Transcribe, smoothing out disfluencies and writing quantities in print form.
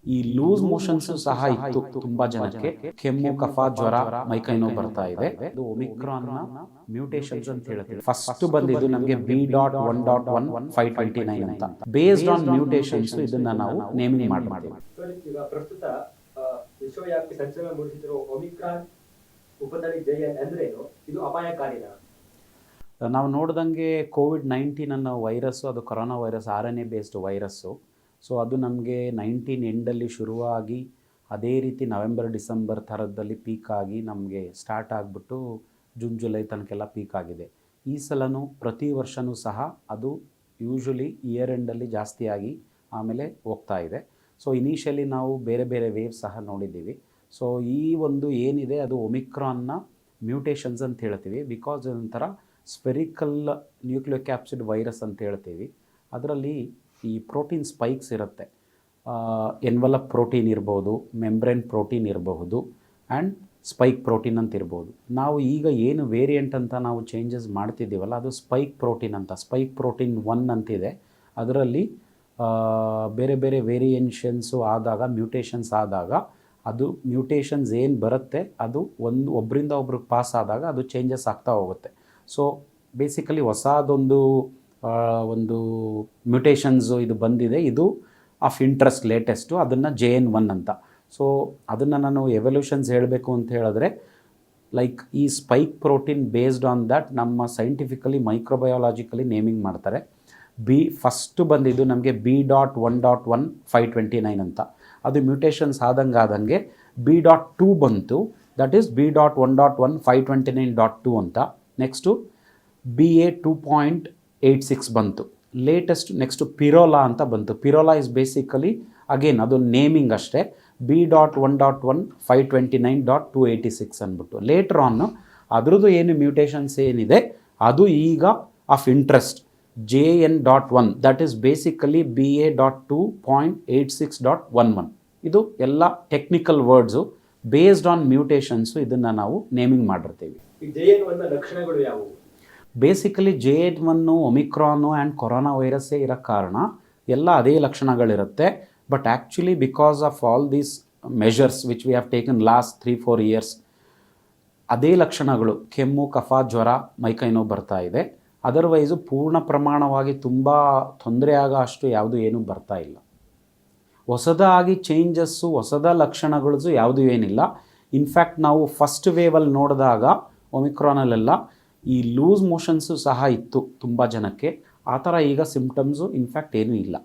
ಈ loose motions ಸಹ ಇತ್ತು ತುಂಬಾ ಜನಕ್ಕೆ. ಕೆಮ್ಮು, ಕಫ, ಜ್ವರ, ಮೈಕೈ ನೋವು ಬರ್ತಾ ಇದೆ. ಇದು ಒಮಿಕ್ರಾನ್ ನ ಮ್ಯೂಟೇಷನ್ಸ್ ಅಂತ ಹೇಳ್ತೀವಿ. ಫಸ್ಟ್ ಬಂದಿದ್ದು ನಮಗೆ B.1.1.529 ಅಂತ. ಬೇಸ್ಡ್ ಆನ್ ಮ್ಯೂಟೇಷನ್ಸ್ ಇದನ್ನ ನಾವು ನೇಮಿಂಗ್ ಮಾಡ್ತೀವಿ. ಈಗ ಪ್ರಸ್ತುತ ವಿಶ್ವವ್ಯಾಪಿ ಸಂಚಲನ ಮೂಡಿಸುತ್ತಿರುವ ಒಮಿಕ್ರಾನ್ ಉಪತಳಿ JN ಅಂದ್ರೇನು? ಇದು ಅಪಾಯಕಾರಿನಾ? ನಾವು ನೋಡ್ದಂಗೆ COVID-19 ಅನ್ನೋ ವೈರಸ್ಸು, ಅದು corona virus, RNA based virus. So ಅದು ನಮಗೆ 19 ಎಂಡಲ್ಲಿ ಶುರುವಾಗಿ ಅದೇ ರೀತಿ ನವೆಂಬರ್ ಡಿಸೆಂಬರ್ ಥರದಲ್ಲಿ ಪೀಕ್ ಆಗಿ ನಮಗೆ ಸ್ಟಾರ್ಟ್ ಆಗಿಬಿಟ್ಟು ಜೂನ್ ಜುಲೈ ತನಕೆಲ್ಲ ಪೀಕ್ ಆಗಿದೆ. ಈ ಸಲನೂ ಪ್ರತಿ ವರ್ಷವೂ ಸಹ ಅದು ಯೂಶ್ವಲಿ ಇಯರ್ ಎಂಡಲ್ಲಿ ಜಾಸ್ತಿ ಆಗಿ ಆಮೇಲೆ ಹೋಗ್ತಾ ಇದೆ. ಸೊ ಇನಿಷಿಯಲಿ ನಾವು ಬೇರೆ ಬೇರೆ ವೇವ್ ಸಹ ನೋಡಿದ್ದೀವಿ. ಸೊ ಈ ಒಂದು ಏನಿದೆ ಅದು ಒಮಿಕ್ರಾನ್ನ ಮ್ಯೂಟೇಷನ್ಸ್ ಅಂತ ಹೇಳ್ತೀವಿ. ಬಿಕಾಸ್ ಒಂಥರ ಸ್ಪೆರಿಕಲ್ ನ್ಯೂಕ್ಲಿಯೋಕ್ಯಾಪ್ಸಿಡ್ ವೈರಸ್ ಅಂತ ಹೇಳ್ತೀವಿ. ಅದರಲ್ಲಿ ಈ ಪ್ರೋಟೀನ್ ಸ್ಪೈಕ್ಸ್ ಇರುತ್ತೆ. ಎನ್ವಲಪ್ ಪ್ರೋಟೀನ್ ಇರ್ಬೋದು, ಮೆಂಬ್ರೇನ್ ಪ್ರೋಟೀನ್ ಇರಬಹುದು, ಆ್ಯಂಡ್ ಸ್ಪೈಕ್ ಪ್ರೋಟೀನ್ ಅಂತ ಇರ್ಬೋದು. ನಾವು ಈಗ ಏನು ವೇರಿಯಂಟ್ ಅಂತ ನಾವು ಚೇಂಜಸ್ ಮಾಡ್ತಿದ್ದೀವಲ್ಲ, ಅದು ಸ್ಪೈಕ್ ಪ್ರೋಟೀನ್ ಅಂತ. ಸ್ಪೈಕ್ ಪ್ರೋಟೀನ್ 1 ಅಂತಿದೆ. ಅದರಲ್ಲಿ ಬೇರೆ ಬೇರೆ ವೇರಿಯೇಷನ್ಸು ಆದಾಗ, ಮ್ಯೂಟೇಷನ್ಸ್ ಆದಾಗ, ಅದು ಮ್ಯೂಟೇಷನ್ಸ್ ಏನು ಬರುತ್ತೆ ಅದು ಒಬ್ಬರಿಂದ ಒಬ್ರಿಗೆ ಪಾಸ್ ಆದಾಗ ಅದು ಚೇಂಜಸ್ ಆಗ್ತಾ ಹೋಗುತ್ತೆ. ಸೊ ಬೇಸಿಕಲಿ ಹೊಸದೊಂದು ಒಂದು ಮ್ಯೂಟೇಷನ್ಸು ಇದು ಬಂದಿದೆ. ಇದು ಆಫ್ ಇಂಟ್ರೆಸ್ಟ್ ಲೇಟೆಸ್ಟು, ಅದನ್ನು JN1 ಅಂತ. ಸೊ ಅದನ್ನು ನಾನು ಎವಲ್ಯೂಷನ್ಸ್ ಹೇಳಬೇಕು ಅಂತ ಹೇಳಿದ್ರೆ, ಲೈಕ್ ಈ spike protein based on that ನಮ್ಮ ಸೈಂಟಿಫಿಕಲಿ ಮೈಕ್ರೋಬಯಾಲಜಿಕಲಿ ನೇಮಿಂಗ್ ಮಾಡ್ತಾರೆ. ಫಸ್ಟು ಬಂದಿದ್ದು ನಮಗೆ B.1.1.529 ಅಂತ. ಅದು ಮ್ಯೂಟೇಷನ್ಸ್ ಆದಂಗೆ B.2 ಬಂತು. ದಟ್ ಈಸ್ B.1.1.529.2 ಅಂತ. ನೆಕ್ಸ್ಟು BA.2.86 ಬಂತು. ನೆಕ್ಸ್ಟು ಪಿರೋಲಾ ಅಂತ ಬಂತು. ಪಿರೋಲಾ ಇಸ್ ಬೇಸಿಕಲಿ ಅಗೇನ್ ಅದು ನೇಮಿಂಗ್ ಅಷ್ಟೇ. B.1.1.529.286 ಅಂದ್ಬಿಟ್ಟು. ಲೇಟರ್ ಆನ್ ಅದ್ರದ್ದು ಏನು ಮ್ಯೂಟೇಷನ್ಸ್ ಏನಿದೆ ಅದು ಈಗ of interest JN.1, that is basically BA.2.86.11. ಇದು ಎಲ್ಲ technical words based on mutations. ಇದನ್ನು ನಾವು ನೇಮಿಂಗ್ ಮಾಡಿರ್ತೀವಿ. JN1 ಲಕ್ಷಣಗಳು ಯಾವುವು? Basically JN1 Omicron and corona ವೈರಸ್ಸೇ ಇರೋ ಕಾರಣ ಎಲ್ಲ ಅದೇ ಲಕ್ಷಣಗಳಿರುತ್ತೆ. But actually because of all these measures which we have taken last 3-4 years, ಅದೇ ಲಕ್ಷಣಗಳು ಕೆಮ್ಮು, ಕಫ, ಜ್ವರ, ಮೈಕೈ ನೋವು ಬರ್ತಾ ಇದೆ. ಅದರ್ವೈಸು ಪೂರ್ಣ ಪ್ರಮಾಣವಾಗಿ ತುಂಬ ತೊಂದರೆ ಆಗೋ ಅಷ್ಟು ಯಾವುದು ಏನೂ ಬರ್ತಾ ಇಲ್ಲ. ಹೊಸದಾಗಿ ಚೇಂಜಸ್ಸು, ಹೊಸದ ಲಕ್ಷಣಗಳು ಯಾವುದೂ ಏನಿಲ್ಲ. ಇನ್ಫ್ಯಾಕ್ಟ್ ನಾವು ಫಸ್ಟ್ ವೇವಲ್ಲಿ ನೋಡಿದಾಗ ಒಮಿಕ್ರಾನಲ್ಲೆಲ್ಲ ಈ ಲೂಸ್ ಮೋಷನ್ಸು ಸಹ ಇತ್ತು ತುಂಬ ಜನಕ್ಕೆ. ಆ ಥರ ಈಗ ಸಿಂಪ್ಟಮ್ಸು ಇನ್ಫ್ಯಾಕ್ಟ್ ಏನೂ ಇಲ್ಲ.